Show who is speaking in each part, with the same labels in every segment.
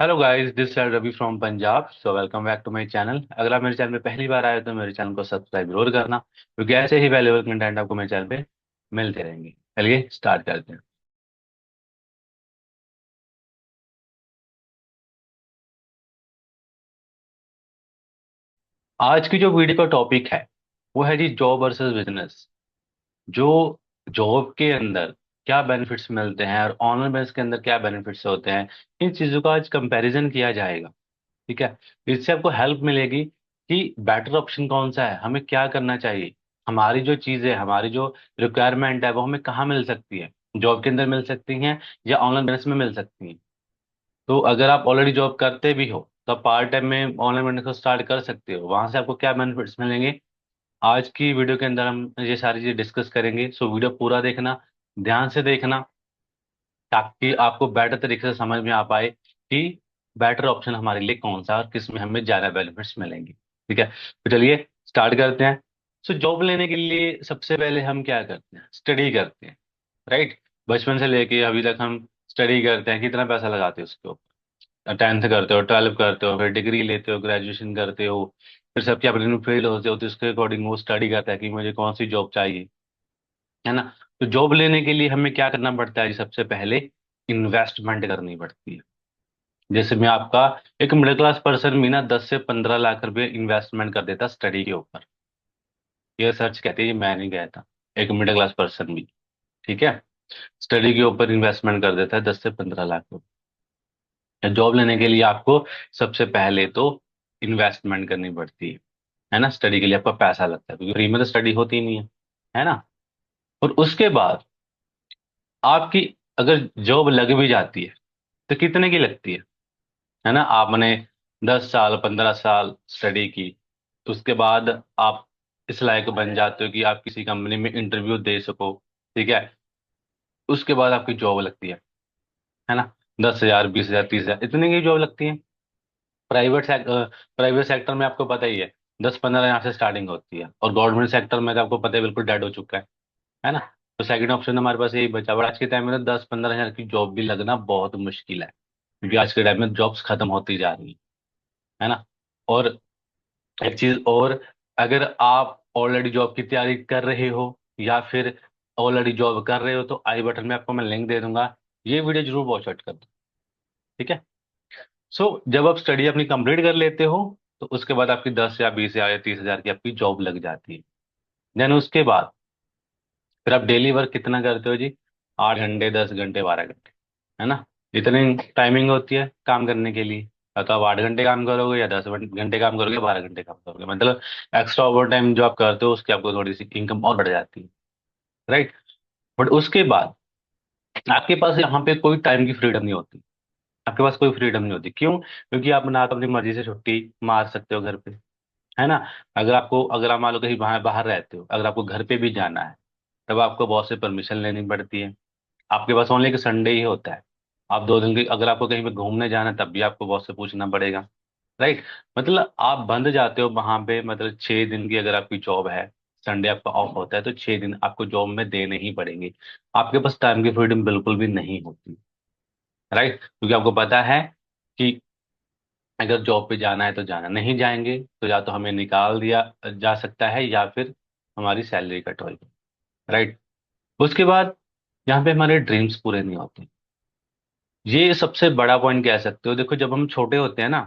Speaker 1: Hello guys, this है Ravi from Punjab. So welcome back to my channel. अगर आप मेरे चैनल में पहली बार आए हो तो मेरे चैनल को सब्सक्राइब जरूर करना, क्योंकि ऐसे ही वैल्यूएबल कंटेंट आपको मेरे चैनल पे मिलते रहेंगे। चलिए स्टार्ट करते हैं। आज की जो वीडियो का टॉपिक है वो है जी जॉब वर्सेस बिजनेस। जो जॉब के अंदर क्या बेनिफिट्स मिलते हैं और ऑनलाइन बिजनेस के अंदर क्या बेनिफिट्स होते हैं, इन चीज़ों का आज कंपैरिजन किया जाएगा। ठीक है। इससे आपको हेल्प मिलेगी कि बेटर ऑप्शन कौन सा है, हमें क्या करना चाहिए, हमारी जो चीज़ है, हमारी जो रिक्वायरमेंट है वो हमें कहाँ मिल सकती है। जॉब के अंदर मिल सकती हैं या ऑनलाइन बिजनेस में मिल सकती हैं। तो अगर आप ऑलरेडी जॉब करते भी हो तो आप पार्ट टाइम में ऑनलाइन बिजनेस को स्टार्ट कर सकते हो। वहां से आपको क्या बेनिफिट्स मिलेंगे, आज की वीडियो के अंदर हम ये सारी चीज़ डिस्कस करेंगे। सो वीडियो पूरा देखना, ध्यान से देखना, ताकि आपको बेटर तरीके से समझ में आ पाए कि बेटर ऑप्शन हमारे लिए कौन सा है और किस में हमें ज़्यादा बेनिफिट्स मिलेंगे। ठीक है, तो चलिए स्टार्ट करते हैं। सो जॉब लेने के लिए सबसे पहले हम क्या करते हैं, स्टडी करते हैं। राइट। बचपन से लेके अभी तक हम स्टडी करते हैं, कितना पैसा लगाते हैं उसके ऊपर। 10th करते हो, 12th करते हो, फिर डिग्री लेते हो, ग्रेजुएशन करते हो, फिर सबके अपने फील्ड होते हो, तो उसके अकॉर्डिंग वो स्टडी करता है कि मुझे कौन सी जॉब चाहिए। है ना। तो जॉब लेने के लिए हमें क्या करना पड़ता है, सबसे पहले इन्वेस्टमेंट करनी पड़ती है। जैसे मैं आपका एक मिडिल क्लास पर्सन भी ना 10 से 15 लाख रुपए इन्वेस्टमेंट कर देता स्टडी के ऊपर। ये सर्च कहती है, ये मैं नहीं कहता, एक मिडिल क्लास पर्सन भी। ठीक है। स्टडी के ऊपर इन्वेस्टमेंट कर देता है 10 से 15 लाख रुपए। जॉब लेने के लिए आपको सबसे पहले तो इन्वेस्टमेंट करनी पड़ती है ना। स्टडी के लिए आपका पैसा लगता है, क्योंकि फ्री में तो स्टडी होती नहीं है ना। और उसके बाद आपकी अगर जॉब लग भी जाती है तो कितने की लगती है ना। आपने 10 साल 15 साल स्टडी की, तो उसके बाद आप इस लायक बन जाते हो कि आप किसी कंपनी में इंटरव्यू दे सको। ठीक है। उसके बाद आपकी जॉब लगती है ना। 10 हजार 20 हजार 30 हजार इतने की जॉब लगती है। प्राइवेट सेक्टर में आपको पता ही है 10 15 हजार से स्टार्टिंग होती है, और गवर्नमेंट सेक्टर में तो आपको पता है बिल्कुल डेड हो चुका है ना। तो सेकंड ऑप्शन हमारे पास यही बचा, और आज के टाइम में तो 10 15 हजार की जॉब भी लगना बहुत मुश्किल है, क्योंकि आज के टाइम में जॉब्स खत्म होती जा रही है ना। और एक चीज और, अगर आप ऑलरेडी जॉब की तैयारी कर रहे हो या फिर ऑलरेडी जॉब कर रहे हो, तो आई बटन में आपको मैं लिंक दे दूंगा, ये वीडियो जरूर वॉच आउट कर दो। ठीक है। सो जब आप स्टडी अपनी कंप्लीट कर लेते हो, तो उसके बाद आपकी 10 या 20 या 30 हजार की आपकी जॉब लग जाती है। देन उसके बाद फिर आप डेली वर्क कितना करते हो जी, 8 घंटे 10 घंटे 12 घंटे, है ना। इतनी टाइमिंग होती है काम करने के लिए। या तो आप 8 घंटे काम करोगे या 10 घंटे काम करोगे, 12 घंटे काम करोगे, मतलब एक्स्ट्रा ओवर टाइम जो आप करते हो उसकी आपको थोड़ी सी इनकम और बढ़ जाती है। राइट। बट उसके बाद आपके पास यहाँ पे कोई टाइम की फ्रीडम नहीं होती। आपके पास कोई फ्रीडम नहीं होती, क्यों? क्योंकि आप ना तो अपनी मर्जी से छुट्टी मार सकते हो घर पे, है ना। अगर आप मान लो कहीं बाहर बाहर रहते हो, अगर आपको घर पे भी जाना है, तब आपको बॉस से परमिशन लेनी पड़ती है। आपके पास ओनली एक संडे ही होता है। आप 2 दिन की अगर आपको कहीं पे घूमने जाना है, तब भी आपको बॉस से पूछना पड़ेगा। राइट। मतलब आप बंद जाते हो वहां पे, मतलब 6 दिन की अगर आपकी जॉब है, संडे आपका ऑफ होता है, तो 6 दिन आपको जॉब में देने ही पड़ेंगे। आपके पास टाइम की फ्रीडम बिल्कुल भी नहीं होती। राइट, क्योंकि आपको पता है कि अगर जॉब पे जाना है तो जाना, नहीं जाएंगे तो या तो हमें निकाल दिया जा सकता है या फिर हमारी सैलरी कट होगी। राइट। उसके बाद यहाँ पे हमारे ड्रीम्स पूरे नहीं होते। ये सबसे बड़ा पॉइंट कह सकते हो। देखो, जब हम छोटे होते हैं ना,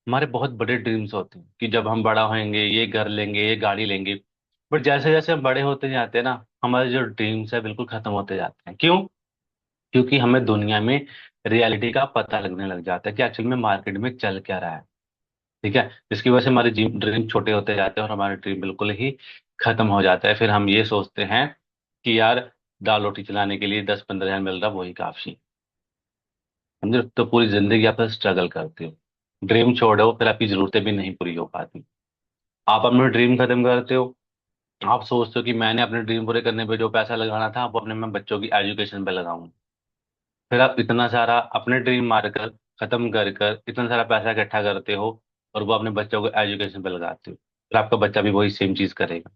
Speaker 1: हमारे बहुत बड़े ड्रीम्स होते हैं कि जब हम बड़ा होंगे ये घर लेंगे, ये गाड़ी लेंगे। बट जैसे जैसे हम बड़े होते जाते हैं ना, हमारे जो ड्रीम्स है बिल्कुल खत्म होते जाते हैं। क्यों? क्योंकि हमें दुनिया में रियलिटी का पता लगने लग जाता है कि एक्चुअल में मार्केट में चल क्या रहा है। ठीक है। जिसकी वजह से हमारे ड्रीम छोटे होते जाते हैं और हमारे ड्रीम बिल्कुल ही खत्म हो जाता है। फिर हम ये सोचते हैं कि यार, दाल रोटी चलाने के लिए 10 15 हजार मिल रहा वही काफी है। समझे, तो पूरी जिंदगी आप स्ट्रगल करते हो। ड्रीम छोड़ो, फिर आपकी जरूरतें भी नहीं पूरी हो पाती। आप अपने ड्रीम खत्म करते हो। आप सोचते हो कि मैंने अपने ड्रीम पूरे करने पे जो पैसा लगाना था वो अपने मैं बच्चों की एजुकेशन पे लगाऊं। फिर आप इतना सारा अपने ड्रीम मारकर, खत्म कर कर इतना सारा पैसा इकट्ठा करते हो, और वो अपने बच्चों को एजुकेशन पे लगाते हो। फिर आपका बच्चा भी वही सेम चीज करेगा।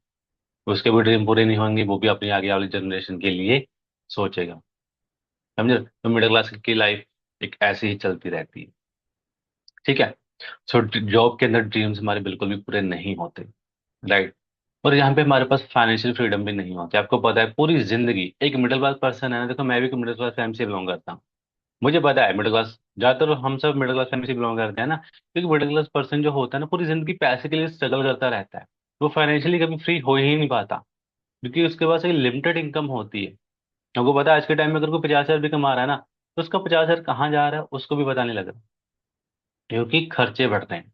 Speaker 1: उसके भी ड्रीम पूरे नहीं होंगे, वो भी अपनी आगे वाली जनरेशन के लिए सोचेगा। समझे, तो मिडिल क्लास की लाइफ एक ऐसी ही चलती रहती है। ठीक है। सो जॉब के अंदर ड्रीम्स हमारे बिल्कुल भी पूरे नहीं होते, राइट। और यहाँ पे हमारे पास फाइनेंशियल फ्रीडम भी नहीं होती। आपको पता है पूरी जिंदगी एक मिडिल क्लास पर्सन है ना, देखो मैं भी मिडिल क्लास फैमिली से बिलोंग करता हूँ। मुझे पता है मिडिल क्लास, ज्यादातर हम सब मिडिल क्लास फैमिली से बिलोंग करते हैं ना, क्योंकि मिडिल क्लास पर्सन जो होता है ना पूरी जिंदगी पैसे के लिए स्ट्रगल करता रहता है। वो फाइनेंशियली कभी फ्री हो ही नहीं पाता, क्योंकि उसके पास एक लिमिटेड इनकम होती है। आपको पता है आज के टाइम में अगर कोई 50,000 भी कमा रहा है ना, तो उसका 50,000 कहाँ जा रहा है उसको भी पता नहीं लग रहा, क्योंकि खर्चे बढ़ रहे हैं,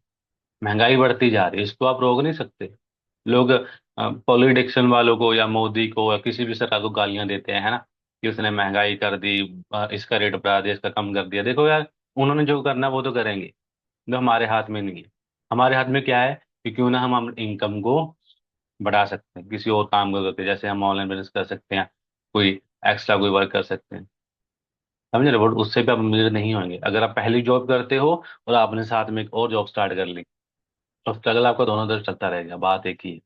Speaker 1: महंगाई बढ़ती जा रही है, इसको आप रोक नहीं सकते। लोग पॉलिटिशियन वालों को या मोदी को या किसी भी सरकार को गालियां देते हैं, है ना, कि उसने महंगाई कर दी, इसका रेट बढ़ा दिया, इसका कम कर दिया। देखो यार, उन्होंने जो करना है वो तो करेंगे, जो हमारे हाथ में नहीं है। हमारे हाथ में क्या है कि क्यों ना हम इनकम को बढ़ा सकते हैं किसी और काम को करके, जैसे हम ऑनलाइन बिजनेस कर सकते हैं, कोई एक्स्ट्रा कोई वर्क कर सकते हैं। समझ रहे हो, बट उससे भी आप अमीर नहीं होंगे। अगर आप पहली जॉब करते हो और आपने साथ में एक और जॉब स्टार्ट कर ली, तो स्ट्रगल आपका दोनों तरफ चलता रहेगा। बात एक ही है,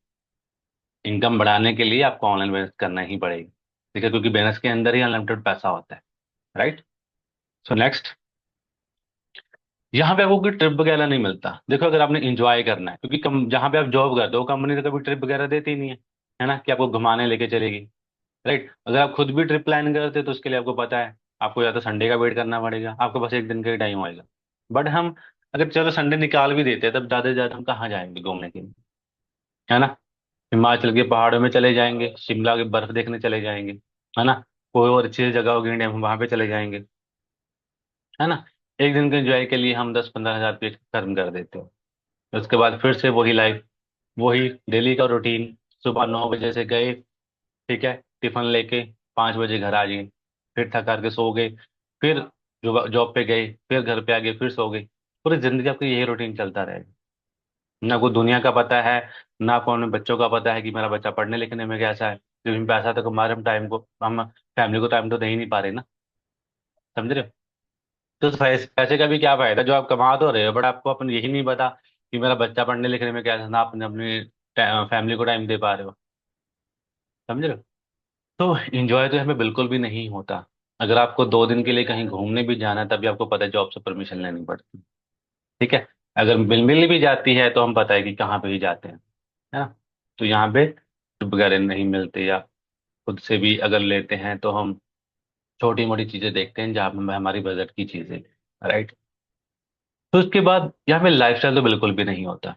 Speaker 1: इनकम बढ़ाने के लिए आपको ऑनलाइन बिजनेस करना ही पड़ेगा। ठीक है, क्योंकि बिजनेस के अंदर ही अनलिमिटेड पैसा होता है, राइट। सो नेक्स्ट, यहाँ पे आपको कोई ट्रिप वगैरह नहीं मिलता। देखो अगर आपने इंजॉय करना है, क्योंकि जहाँ पे आप जॉब करते हो कंपनी तो कभी ट्रिप वगैरह देती ही नहीं है ना, कि आपको घुमाने लेके चलेगी, राइट। अगर आप खुद भी ट्रिप प्लान करते हो तो उसके लिए आपको पता है, आपको या तो संडे का वेट करना पड़ेगा, आपके पास एक दिन का ही टाइम होएगा। बट हम अगर चलो संडे निकाल भी देते हैं, तब ज्यादा से ज्यादा हम कहाँ जाएंगे घूमने के लिए, है ना। हिमाचल के पहाड़ों में चले जाएंगे, शिमला की बर्फ देखने चले जाएंगे, है ना। कोई और अच्छी जगह होगी इंडिया में, वहां पे चले जाएंगे, है ना। एक दिन के एंजॉय के लिए हम 10-15 हज़ार रुपये खर्च कर देते हैं। उसके बाद फिर से वही लाइफ, वही डेली का रूटीन। सुबह 9 बजे से गए, ठीक है, टिफिन लेके 5 बजे घर आ गए, फिर थक हार के सो गए, फिर जो जॉब पे गए, फिर घर पे आ गए, फिर सो गए। पूरी जिंदगी आपका यही रूटीन चलता रहेगा। ना कोई दुनिया का पता है, ना आपको अपने बच्चों का पता है कि मेरा बच्चा पढ़ने लिखने में कैसा है, क्योंकि पैसा तो हमारे टाइम को हम फैमिली को टाइम तो दे ही नहीं पा रहे ना। समझ रहे हो। तो उस पैसे का भी क्या फायदा जो आप कमा तो रहे हो, बट आपको अपन यही नहीं पता कि मेरा बच्चा पढ़ने लिखने में कैसा, ना आपने अपनी फैमिली को टाइम दे पा रहे हो। समझ रहे हो। तो इंजॉय तो हमें बिल्कुल भी नहीं होता। अगर आपको 2 दिन के लिए कहीं घूमने भी जाना है, तभी आपको पता है जॉब से परमिशन लेनी पड़ती है। ठीक है। अगर मिल भी जाती है तो हम पता है कि कहाँ पे ही जाते हैं, है ना। तो यहाँ पे ट्रिप वगैरह नहीं मिलते, या खुद से भी अगर लेते हैं तो हम छोटी मोटी चीजें देखते हैं जहाँ पे हमारी बजट की चीजें, राइट। तो उसके बाद यहाँ पे लाइफस्टाइल तो बिल्कुल भी नहीं होता,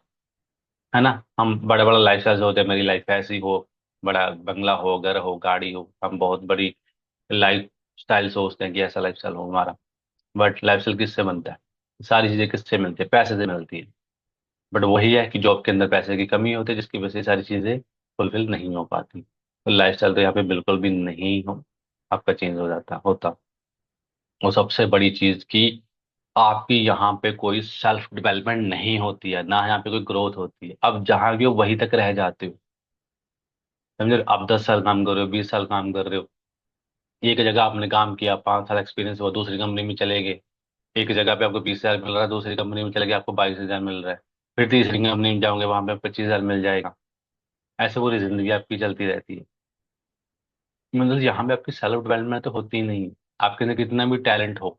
Speaker 1: है ना। हम बड़ा बड़ा लाइफस्टाइल होते हैं, मेरी लाइफ ऐसी हो, बड़ा बंगला हो, घर हो, गाड़ी हो, हम बहुत बड़ी लाइफ स्टाइल सोचते हैं कि ऐसा लाइफ स्टाइल हो हमारा। बट लाइफ स्टाइल किससे बनता है, सारी चीजें किससे मिलती है, पैसे से मिलती है। बट वही है कि जॉब के अंदर पैसे की कमी होती है, जिसकी वजह से सारी चीजें फुलफिल नहीं हो पाती। तो लाइफ स्टाइल तो यहाँ पे बिल्कुल भी नहीं हो, आपका चेंज हो जाता होता। और सबसे बड़ी चीज की, आपकी यहाँ पे कोई सेल्फ डेवलपमेंट नहीं होती है, ना यहाँ पे कोई ग्रोथ होती है। अब जहाँ भी हो वहीं तक रह जाते हो। समझे, आप 10 साल काम कर रहे हो, 20 साल काम कर रहे हो, एक जगह आपने काम किया, 5 साल एक्सपीरियंस हुआ, दूसरी कंपनी में चले गए। एक जगह पे आपको 20 हज़ार मिल रहा है, दूसरी कंपनी में चले गए आपको 22 हज़ार मिल रहा है। फिर तीसरी कंपनी में जाओगे, वहां पे 25 हज़ार मिल जाएगा। ऐसे पूरी जिंदगी आपकी चलती रहती है। मतलब यहाँ पे आपकी सेल्फ डेवलपमेंट तो होती ही नहीं है। आपके अंदर कितना भी टैलेंट हो,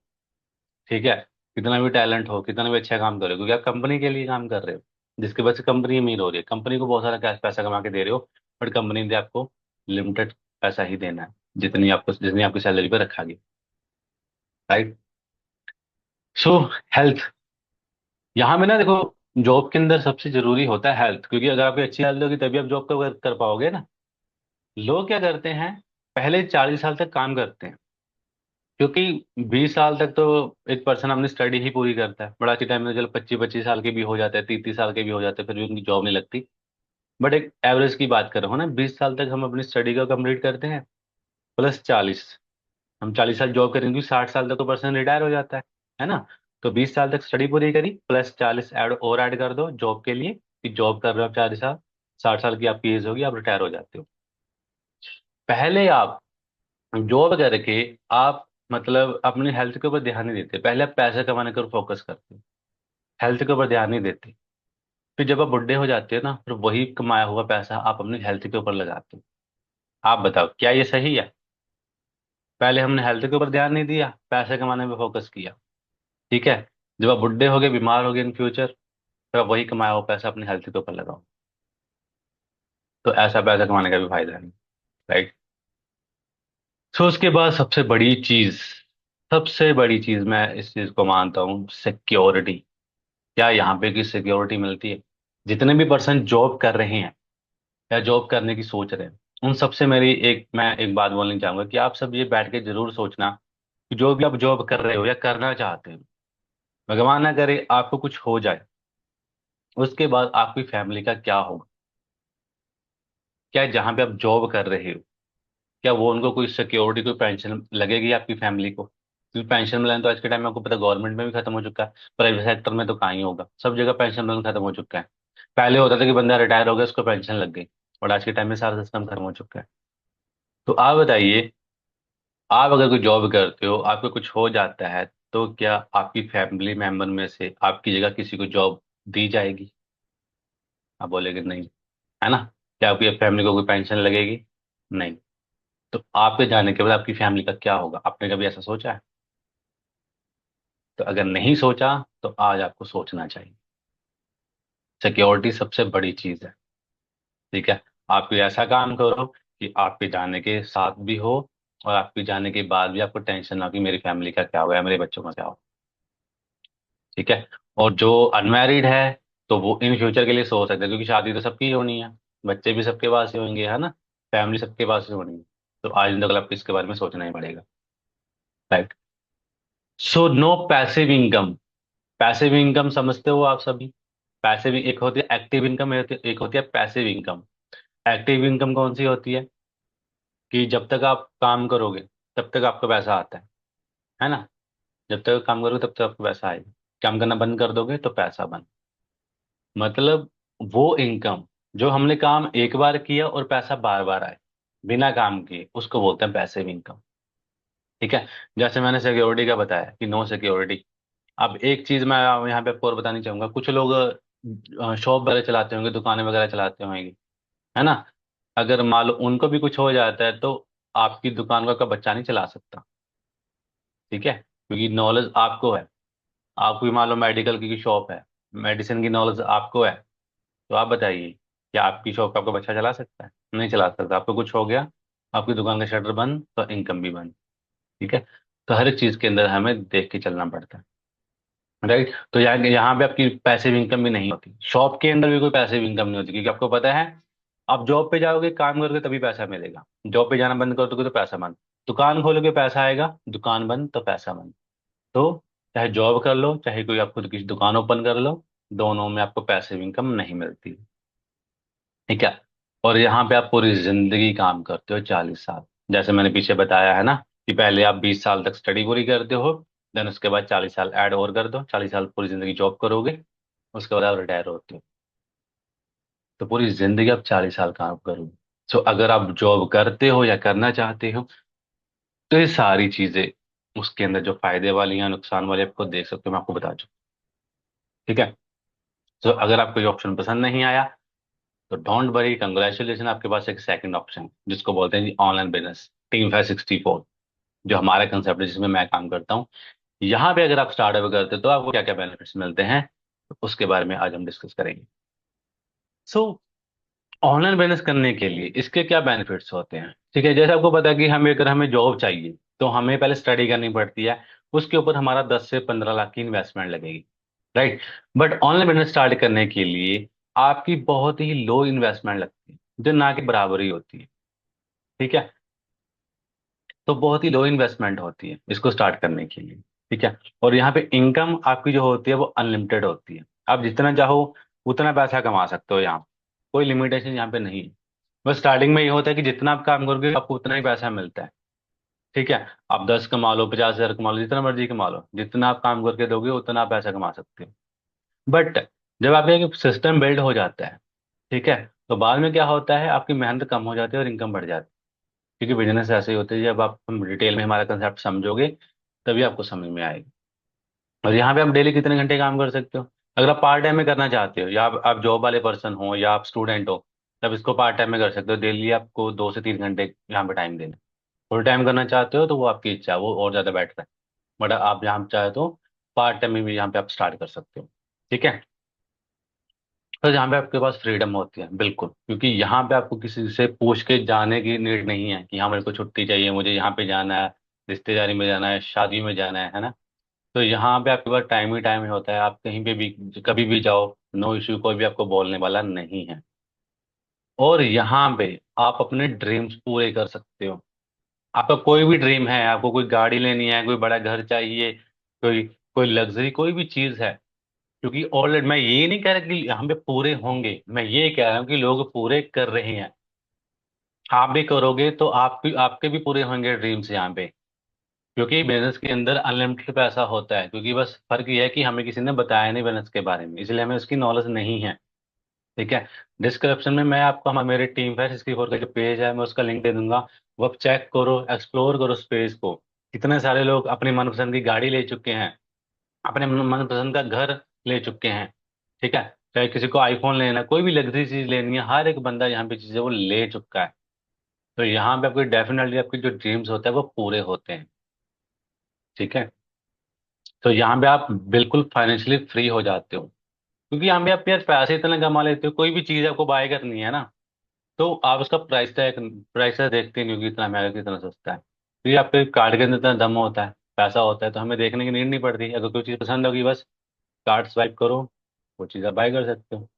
Speaker 1: ठीक है, कितना भी टैलेंट हो, कितना भी अच्छा काम करो, क्योंकि आप कंपनी के लिए काम कर रहे हो, जिसकी वजह से कंपनी अमीर हो रही है। कंपनी को बहुत सारा कैश पैसा कमा के दे रहे हो, बट कंपनी ने आपको लिमिटेड पैसा ही देना है, जितनी आपकी सैलरी पे रखा गया, राइट। सो हेल्थ, यहाँ में ना देखो, जॉब के अंदर सबसे जरूरी होता है हेल्थ, क्योंकि अगर आपकी अच्छी हेल्थ होगी तभी आप जॉब कर पाओगे ना। लोग क्या करते हैं, पहले 40 साल तक काम करते हैं, क्योंकि 20 साल तक तो एक पर्सन अपनी स्टडी ही पूरी करता है। बड़ा अच्छी टाइम में चलो 25-25 साल के भी हो जाते हैं, 30-30 साल के भी हो जाते हैं, फिर भी उनकी जॉब नहीं लगती। बट एक एवरेज की बात कर रहा हूँ ना, 20 साल तक हम अपनी स्टडी का कंप्लीट करते हैं, प्लस 40, हम 40 साल जॉब करेंगे, 60 साल तक तो पर्सन रिटायर हो जाता है ना। तो 20 साल तक स्टडी पूरी करी, प्लस 40 ऐड कर दो जॉब के लिए, कि जॉब कर रहे हो आप 40 साल, 60 साल की आपकी एज होगी, आप रिटायर हो जाते हो। पहले आप जॉब करके आप मतलब अपनी हेल्थ के ऊपर ध्यान नहीं देते, पहले आप पैसे कमाने के ऊपर फोकस करते हो, हेल्थ के ऊपर ध्यान नहीं देते। फिर जब आप बुढ़े हो जाते हो ना, फिर वही कमाया हुआ पैसा आप अपनी हेल्थ के ऊपर लगाते हो। आप बताओ क्या ये सही है। पहले हमने हेल्थ के ऊपर ध्यान नहीं दिया, पैसे कमाने में फोकस किया, ठीक है। जब आप बुढ़े हो गए, बीमार हो गए इन फ्यूचर, फिर आप वही कमाया हुआ पैसा अपनी हेल्थ के ऊपर लगाओ। तो ऐसा पैसा कमाने का भी फायदा नहीं, राइट। सो उसके बाद सबसे बड़ी चीज मैं इस चीज को मानता हूँ, सिक्योरिटी। क्या यहाँ पे की सिक्योरिटी मिलती है? जितने भी पर्सन जॉब कर रहे हैं या जॉब करने की सोच रहे हैं, उन सबसे मैं एक बात बोलनी चाहूंगा कि आप सब ये बैठ के जरूर सोचना कि जो भी आप जॉब कर रहे हो या करना चाहते हो, भगवान ना करे आपको कुछ हो जाए, उसके बाद आपकी फैमिली का क्या होगा? क्या जहाँ पे आप जॉब कर रहे हो, क्या वो उनको कोई सिक्योरिटी, कोई पेंशन लगेगी आपकी फैमिली को? क्योंकि पेंशन मिलना तो आज के टाइम में आपको पता, गवर्नमेंट में भी खत्म हो चुका है, प्राइवेट सेक्टर में तो कहाँ ही होगा, सब जगह पेंशन मिलना खत्म हो चुका है। पहले होता था कि बंदा रिटायर हो गया उसको पेंशन लग गई, और आज के टाइम में सारा सिस्टम खत्म हो चुका है। तो आप बताइए, आप अगर कोई जॉब करते हो, आपको कुछ हो जाता है, तो क्या आपकी फैमिली मेंबर में से आपकी जगह किसी को जॉब दी जाएगी? आप बोलेगे नहीं, है ना। क्या आपकी फैमिली को कोई पेंशन लगेगी? नहीं। तो आपके जाने के बाद आपकी फैमिली का क्या होगा? आपने कभी ऐसा सोचा है? तो अगर नहीं सोचा, तो आज आपको सोचना चाहिए। सिक्योरिटी सबसे बड़ी चीज है, ठीक है। आप कोई ऐसा काम करो कि आपके जाने के साथ भी हो, और आपके जाने के बाद भी आपको टेंशन ना हो कि मेरी फैमिली का क्या होगा या मेरे बच्चों का क्या होगा, ठीक है। और जो अनमैरिड है, तो वो इन फ्यूचर के लिए सोच सकते हैं, क्योंकि शादी तो सबकी ही होनी है, बच्चे भी सबके पास ही होंगे, है ना। फैमिली सबके पास ही होनी है। तो आज न तो कल आपको इसके बारे में सोचना ही पड़ेगा, right. So no passive income. Passive income समझते हो आप सभी? पैसिव एक होती है एक्टिव इनकम, एक होती है पैसिव इनकम। एक्टिव इनकम कौन सी होती है? कि जब तक आप काम करोगे तब तक आपको पैसा आता है ना। जब तक काम करोगे तब तक आपको पैसा आएगा। काम करना बंद कर दोगे तो पैसा बंद। मतलब वो इनकम जो हमने काम एक बार किया और पैसा बार बार आए बिना काम किए, उसको बोलते हैं पैसिव इनकम, ठीक है। जैसे मैंने सिक्योरिटी का बताया कि नो सिक्योरिटी। अब एक चीज मैं यहाँ पे आपको और बतानी चाहूंगा, कुछ लोग शॉप वगैरह चलाते होंगे, दुकानें वगैरह चलाते होंगे, है ना। अगर मान लो उनको भी कुछ हो जाता है, तो आपकी दुकान का बच्चा नहीं चला सकता, ठीक है, क्योंकि नॉलेज आपको है। आपको भी मान लो मेडिकल की शॉप है, मेडिसिन की नॉलेज आपको है, तो आप बताइए, क्या आपकी शॉप का आपका बच्चा चला सकता है? नहीं चला सकता। आपको कुछ हो गया, आपकी दुकान का शटर बंद, तो इनकम भी बंद, ठीक है। तो हर एक चीज के अंदर हमें देख के चलना पड़ता है, राइट। तो यहाँ यहाँ पे आपकी पैसिव इनकम भी नहीं होती, शॉप के अंदर भी कोई पैसिव इनकम नहीं होती, क्योंकि आपको पता है आप जॉब पे जाओगे, काम करोगे तभी पैसा मिलेगा। जॉब पे जाना बंद कर दोगे तो पैसा बंद। दुकान खोलोगे पैसा आएगा, दुकान बंद तो पैसा बंद। तो चाहे जॉब कर लो, चाहे कोई आप खुद की दुकान ओपन कर लो, दोनों में आपको पैसिव इनकम नहीं मिलती, ठीक है। और यहाँ पे आप पूरी जिंदगी काम करते हो, 40 साल। जैसे मैंने पीछे बताया है ना, कि पहले आप 20 साल तक स्टडी पूरी करते हो, देन उसके बाद 40 साल ऐड और कर दो, 40 साल पूरी जिंदगी जॉब करोगे, उसके बाद आप रिटायर होते हो। तो पूरी जिंदगी आप 40 साल काम करोगे। सो अगर आप जॉब करते हो या करना चाहते हो, तो ये सारी चीजें उसके अंदर जो फायदे वाली या नुकसान वाली आपको देख सकते हो, मैं आपको बता चुका, ठीक है। तो अगर आपको ये ऑप्शन पसंद नहीं आया, तो डोंट वरी, कंग्रेचुलेशन, आपके पास एक सेकंड ऑप्शन जिसको बोलते हैं जी ऑनलाइन बिजनेस, Team564, जो हमारा कंसेप्ट है जिसमें मैं काम करता हूँ। यहाँ पे अगर आप स्टार्टअप करते हो तो आपको क्या क्या बेनिफिट्स मिलते हैं, तो उसके बारे में आज हम डिस्कस करेंगे। सो ऑनलाइन बिजनेस करने के लिए इसके क्या बेनिफिट्स होते हैं, ठीक है। जैसे आपको पता है कि हमें जॉब चाहिए, तो हमें पहले स्टडी करनी पड़ती है, उसके ऊपर हमारा 10 से 15 लाख की इन्वेस्टमेंट लगेगी, right. But online business start करने के लिए आपकी बहुत ही लो इन्वेस्टमेंट लगती है, जो ना के बराबर ही होती है, ठीक है। तो बहुत ही लो इन्वेस्टमेंट होती है इसको स्टार्ट करने के लिए, ठीक है। और यहाँ पे इनकम आपकी जो होती है वो अनलिमिटेड होती है। आप जितना चाहो उतना पैसा कमा सकते हो, यहाँ कोई लिमिटेशन यहाँ पे नहीं है। बस स्टार्टिंग में ये होता है कि जितना आप काम करोगे आपको उतना ही पैसा मिलता है, ठीक है। आप 10 कमा लो, 50,000 कमा लो, जितना मर्जी कमा लो, जितना आप काम करके दोगे उतना आप पैसा कमा सकते हो। बट जब आपका एक सिस्टम बिल्ड हो जाता है, ठीक है, तो बाद में क्या होता है, आपकी मेहनत कम हो जाती है और इनकम बढ़ जाती है। क्योंकि बिजनेस ऐसे ही होते हैं, जब आप हम डिटेल में हमारा कंसेप्ट समझोगे तभी आपको समझ में आएगा। और यहाँ पे आप डेली कितने घंटे काम कर सकते हो? अगर आप पार्ट टाइम में करना चाहते हो, या आप जॉब वाले पर्सन हो या आप स्टूडेंट हो, तब इसको पार्ट टाइम में कर सकते हो। डेली आपको 2 से 3 घंटे यहाँ पे टाइम देना। फुल टाइम करना चाहते हो तो वो आपकी इच्छा है, वो और ज़्यादा बेटर है। बट आप यहाँ चाहे तो पार्ट टाइम में भी यहाँ पे आप स्टार्ट कर सकते हो। ठीक है। तो यहाँ पे आपके पास फ्रीडम होती है बिल्कुल, क्योंकि यहाँ पे आपको किसी से पूछ के जाने की नीड नहीं है कि हाँ मेरे को छुट्टी चाहिए, मुझे यहाँ पे जाना है, रिश्तेदारी में जाना है, शादी में जाना है ना। तो यहाँ पे आपके पास टाइम ही होता है, आप कहीं पे भी कभी भी जाओ, नो इश्यू, कोई भी आपको बोलने वाला नहीं है। और यहाँ पे आप अपने ड्रीम्स पूरे कर सकते हो। आपका कोई भी ड्रीम है, आपको कोई गाड़ी लेनी है, कोई बड़ा घर चाहिए, कोई कोई लग्जरी कोई भी चीज है, क्योंकि ऑलरेडी मैं ये नहीं कह रहा कि यहाँ पे पूरे होंगे, मैं ये कह रहा हूँ कि लोग पूरे कर रहे हैं। आप भी करोगे तो आपके भी पूरे होंगे ड्रीम्स यहाँ पे। क्योंकि बिजनेस के अंदर अनलिमिटेड पैसा होता है, क्योंकि बस फर्क ये है कि हमें किसी ने बताया नहीं बिजनेस के बारे में, इसलिए हमें उसकी नॉलेज नहीं है। ठीक है। डिस्क्रिप्शन में मैं आपको मेरे टीम पे 64 का जो पेज है मैं उसका लिंक दे दूंगा। वो आप चेक करो, एक्सप्लोर करो उस पेज को। कितने सारे लोग अपनी मनपसंद की गाड़ी ले चुके हैं, अपने मनपसंद का घर ले चुके हैं। ठीक है। चाहे किसी को आईफोन लेना है, कोई भी लग्जरी चीज लेनी है, हर एक बंदा यहाँ पे चीजें वो ले चुका है। तो यहाँ पे आपको डेफिनेटली आपके जो ड्रीम्स होते हैं वो पूरे होते हैं। ठीक है। तो यहाँ पे आप बिल्कुल फाइनेंशियली फ्री हो जाते हो, क्योंकि यहाँ पे आप यार पैसे इतने कमा लेते हो, कोई भी चीज आपको बाय करनी है ना, तो आप उसका प्राइस टैग देखते नहीं हो कि इतना महंगा कितना सस्ता है। तो ये आपके कार्ड के अंदर इतना दम होता है, पैसा होता है, तो हमें देखने की नीड नहीं पड़ती। अगर कोई चीज़ पसंद होगी बस कार्ड स्वाइप करो, वो चीज़ आप बाय कर सकते हो,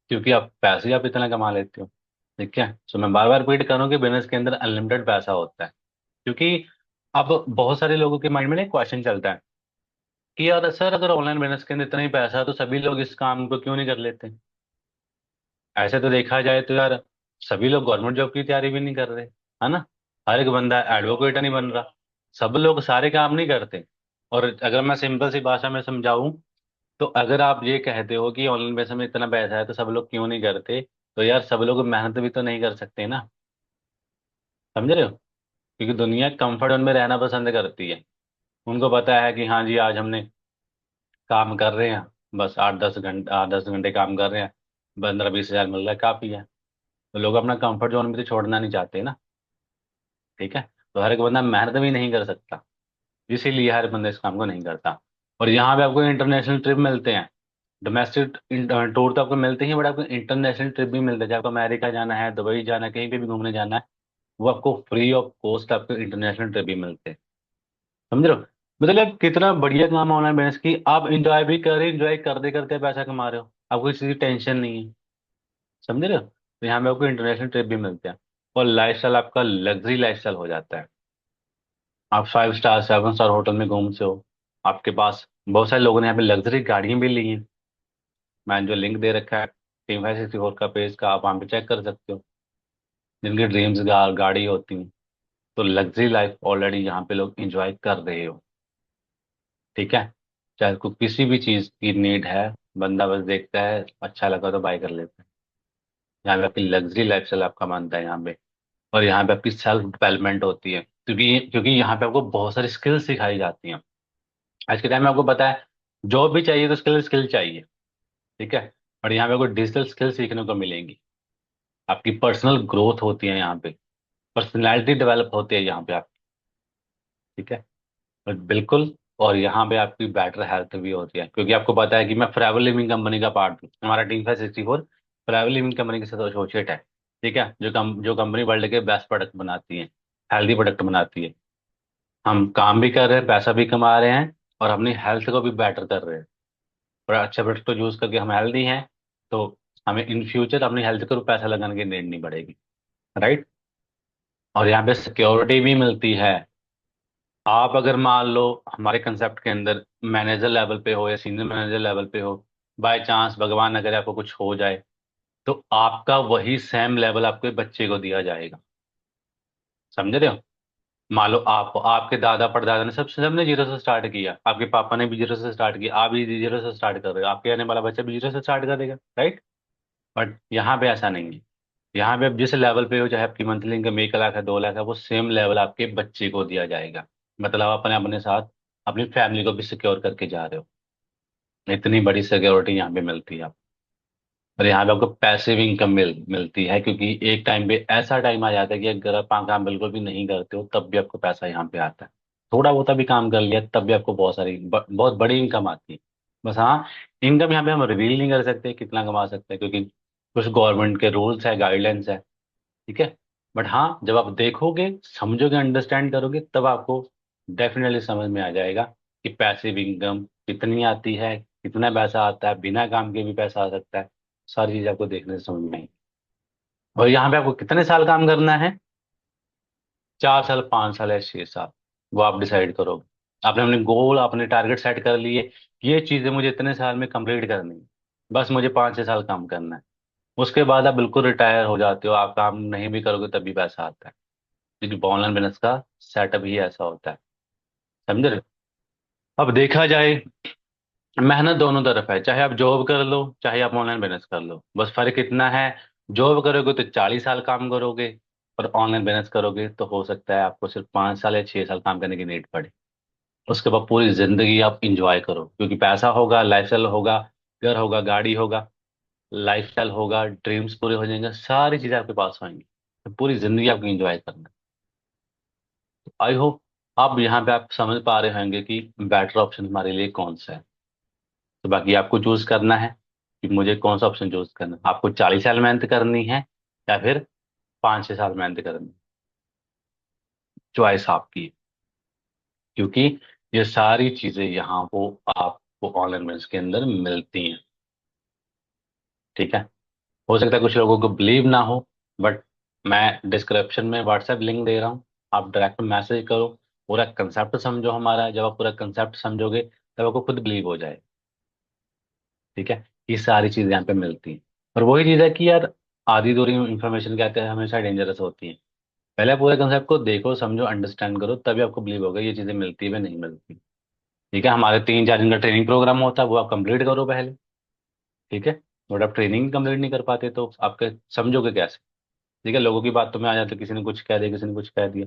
Speaker 1: क्योंकि आप पैसे आप इतना कमा लेते हो। ठीक है। सो मैं बार बार रिपीट करूँ कि बिजनेस के अंदर अनलिमिटेड पैसा होता है। क्योंकि अब बहुत सारे लोगों के माइंड में ना एक क्वेश्चन चलता है कि यार सर, अगर ऑनलाइन बिजनेस के अंदर इतना ही पैसा है तो सभी लोग इस काम को क्यों नहीं कर लेते। ऐसे तो देखा जाए तो यार सभी लोग गवर्नमेंट जॉब की तैयारी भी नहीं कर रहे, है ना। हर एक बंदा एडवोकेट नहीं बन रहा, सब लोग सारे काम नहीं करते। और अगर मैं सिंपल सी भाषा में समझाऊं, तो अगर आप ये कहते हो कि ऑनलाइन पैसे में इतना पैसा है तो सब लोग क्यों नहीं करते, तो यार सब लोग मेहनत भी तो नहीं कर सकते ना। समझ रहे हो। क्योंकि दुनिया कंफर्ट जोन में रहना पसंद करती है। उनको पता है कि हाँ जी आज हमने काम कर रहे हैं, बस 8-10 घंटे काम कर रहे हैं, 15-20 हज़ार मिल रहा है, काफी है। तो लोग अपना कंफर्ट जोन भी तो छोड़ना नहीं चाहते ना। ठीक है। तो हर एक बंदा मेहनत भी नहीं कर सकता, इसीलिए हर बंदा इस काम को नहीं करता। और यहाँ पे आपको इंटरनेशनल ट्रिप मिलते हैं। डोमेस्टिक टूर तो आपको मिलते ही, बट आपको इंटरनेशनल ट्रिप भी मिलते हैं। चाहे आपको अमेरिका जाना है, दुबई जाना है, कहीं पे भी घूमने जाना है, वो आपको फ्री ऑफ कॉस्ट आपको इंटरनेशनल ट्रिप भी मिलते हैं। समझ रहे हो। मतलब कितना बढ़िया काम है ऑनलाइन बिजनेस की, आप इंजॉय भी कर रहे हो, इंजॉय करते करते पैसा कमा रहे हो, आपको किसी की टेंशन नहीं है। समझ रहे हो। तो यहाँ पे आपको इंटरनेशनल ट्रिप भी मिलते हैं, और लाइफस्टाइल आपका लग्जरी लाइफस्टाइल हो जाता है। आप 5 स्टार 7 स्टार होटल में घूमते हो, आपके पास बहुत सारे लोगों ने यहाँ पे लग्जरी गाड़ियां भी ली हैं। मैंने जो लिंक दे रखा है टीम 564 का पेज का, आप वहाँ पे चेक कर सकते हो। जिनकी ड्रीम्स गाड़ी होती हैं, तो लग्जरी लाइफ ऑलरेडी यहाँ पे लोग इंजॉय कर रहे हो। ठीक है। चाहे को किसी भी चीज की नीड है, बंदा बस देखता है अच्छा लगा तो बाय कर लेता है। यहाँ पे आपकी लग्जरी लाइफ स्टाइल आपका मानता है यहाँ पे। और यहाँ पे आपकी सेल्फ डेवलपमेंट होती है, क्योंकि क्योंकि यहाँ पे आपको बहुत सारी स्किल्स सिखाई जाती हैं। आज के टाइम में आपको पता है जॉब भी चाहिए तो स्किल स्किल चाहिए। ठीक है। और यहाँ पे आपको डिजिटल स्किल सीखने को मिलेंगी। आपकी पर्सनल ग्रोथ होती है यहाँ पे, पर्सनैलिटी डेवलप होती है यहाँ पे आप। ठीक है। और बिल्कुल, और यहाँ पे आपकी बेटर हेल्थ भी होती है, क्योंकि आपको पता है कि मैं फॉरएवर लिविंग कंपनी का पार्ट हूँ, हमारा टीम 564 फॉरएवर लिविंग कंपनी के साथ एसोसिएट है। ठीक है। जो कंपनी वर्ल्ड के बेस्ट प्रोडक्ट बनाती है, हेल्दी प्रोडक्ट बनाती है। हम काम भी कर रहे हैं, पैसा भी कमा रहे हैं, और अपनी हेल्थ को भी बेटर कर रहे हैं। और अच्छे प्रोडक्ट को यूज करके हम हेल्दी हैं, तो हमें इन फ्यूचर अपनी हेल्थ को पैसा लगाने की नीड नहीं पड़ेगी। राइट। और यहाँ पे सिक्योरिटी भी मिलती है। आप अगर मान लो हमारे कंसेप्ट के अंदर मैनेजर लेवल पे हो या सीनियर मैनेजर लेवल पे हो, बाय चांस भगवान अगर आपको कुछ हो जाए, तो आपका वही सेम लेवल आपके बच्चे को दिया जाएगा। समझ रहे हो। मान लो आप आपके दादा परदादा ने सबने जीरो से स्टार्ट किया, आपके पापा ने भी जीरो से स्टार्ट किया, आप भी जीरो से स्टार्ट कर रहे हो, आपके आने वाला बच्चा भी जीरो से स्टार्ट करेगा। राइट। बट यहाँ पे ऐसा नहीं है। यहाँ पे आप जिस लेवल पे हो, चाहे आपकी मंथली इनकम 1 लाख है 2 लाख है, वो सेम लेवल आपके बच्चे को दिया जाएगा। मतलब आप अपने अपने साथ अपनी फैमिली को भी सिक्योर करके जा रहे हो। इतनी बड़ी सिक्योरिटी यहाँ पे मिलती है आप। और यहाँ पे आपको पैसिव इनकम मिलती है, क्योंकि एक टाइम पे ऐसा टाइम आ जाता है कि अगर आप काम बिल्कुल भी नहीं करते हो तब भी आपको पैसा यहाँ पे आता है। थोड़ा बहुत भी काम कर लिया तब भी आपको बहुत सारी बहुत बड़ी इनकम आती है। बस हाँ, इनकम यहाँ पे हम रिवील नहीं कर सकते कितना कमा सकते हैं, क्योंकि कुछ गवर्नमेंट के रूल्स है, गाइडलाइंस है। ठीक है। बट हाँ, जब आप देखोगे, समझोगे, अंडरस्टैंड करोगे, तब आपको डेफिनेटली समझ में आ जाएगा कि पैसिव इनकम कितनी आती है, कितना पैसा आता है, बिना काम के भी पैसा आ सकता है। सारी चीज आपको देखने से समझ में आएगी। और यहाँ पे आपको कितने साल काम करना है? 4 साल, 5 साल या 6 साल, वो आप डिसाइड करोगे। आपने अपने गोल, अपने टारगेट सेट कर लिए, ये चीजें मुझे इतने साल में कंप्लीट करनी है, बस मुझे 5 6 साल काम करना है। उसके बाद आप बिल्कुल रिटायर हो जाते हो, आप काम नहीं भी करोगे तब भी पैसा आता है, क्योंकि ऑनलाइन बिजनेस का सेटअप ही ऐसा होता है। समझ रहे हो? अब देखा जाए, मेहनत दोनों तरफ है, चाहे आप जॉब कर लो चाहे आप ऑनलाइन बिजनेस कर लो, बस फर्क इतना है, जॉब करोगे तो 40 साल काम करोगे, और ऑनलाइन बिजनेस करोगे तो हो सकता है आपको सिर्फ 5 साल या 6 साल काम करने की नीड पड़े। उसके बाद पूरी जिंदगी आप इंजॉय करो, क्योंकि पैसा होगा, लाइफस्टाइल होगा, घर होगा, गाड़ी होगा, लाइफस्टाइल होगा, ड्रीम्स पूरे हो जाएंगे, सारी चीजें आपके पास होंगी, तो पूरी जिंदगी आपको इंजॉय करना। आई होप आप यहाँ पे आप समझ पा रहे होंगे कि बेटर ऑप्शन हमारे लिए कौन सा है। तो बाकी आपको चूज करना है कि मुझे कौन सा ऑप्शन चूज करना है, आपको 40 साल मेहनत करनी है या फिर 5 6 साल मेहनत करनी है। चॉइस आपकी है, क्योंकि ये सारी चीजें यहाँ वो आपको ऑनलाइन बिजनेस के अंदर मिलती हैं। ठीक है। हो सकता है कुछ लोगों को बिलीव ना हो, बट मैं डिस्क्रिप्शन में व्हाट्सएप लिंक दे रहा हूँ, आप डायरेक्ट मैसेज करो, पूरा कंसेप्ट समझो हमारा। जब आप पूरा कंसेप्ट समझोगे तब आपको खुद बिलीव हो जाए। ठीक है। ये सारी चीजें यहाँ पे मिलती हैं। और वही चीज है कि यार, आधी दूरी इंफॉर्मेशन कहते हैं हमेशा डेंजरस होती है। पहले पूरे कंसेप्ट को देखो, समझो, अंडरस्टैंड करो, तभी आपको बिलीव होगा ये चीजें मिलती है या नहीं मिलती। ठीक है। हमारे 3 4 दिन का ट्रेनिंग प्रोग्राम होता है, वो आप कंप्लीट करो पहले। ठीक है। और आप ट्रेनिंग कंप्लीट नहीं कर पाते तो आपके समझोगे कैसे? ठीक है। लोगों की बातों में आ जाते, किसी ने कुछ कह दिया, किसी ने कुछ कह दिया,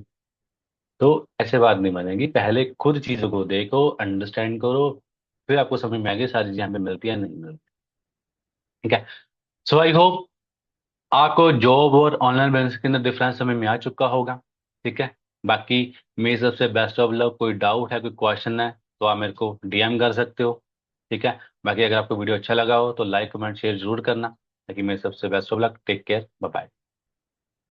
Speaker 1: तो ऐसे बात नहीं बनेगी। पहले खुद चीजों को देखो, अंडरस्टैंड करो, फिर आपको समझ में आएगी सारी चीजें यहाँ पे मिलती है या नहीं मिलती। ठीक है। सो आई होप आपको जॉब और ऑनलाइन बिजनेस के अंदर डिफरेंस समझ में आ चुका होगा। ठीक है। बाकी मेरी सबसे बेस्ट ऑफ लक, कोई डाउट है, कोई क्वेश्चन है, तो आप मेरे को डीएम कर सकते हो। ठीक है। बाकी अगर आपको वीडियो अच्छा लगा हो तो लाइक कमेंट शेयर जरूर करना। ताकि मेरी सबसे best of luck, take care, bye bye.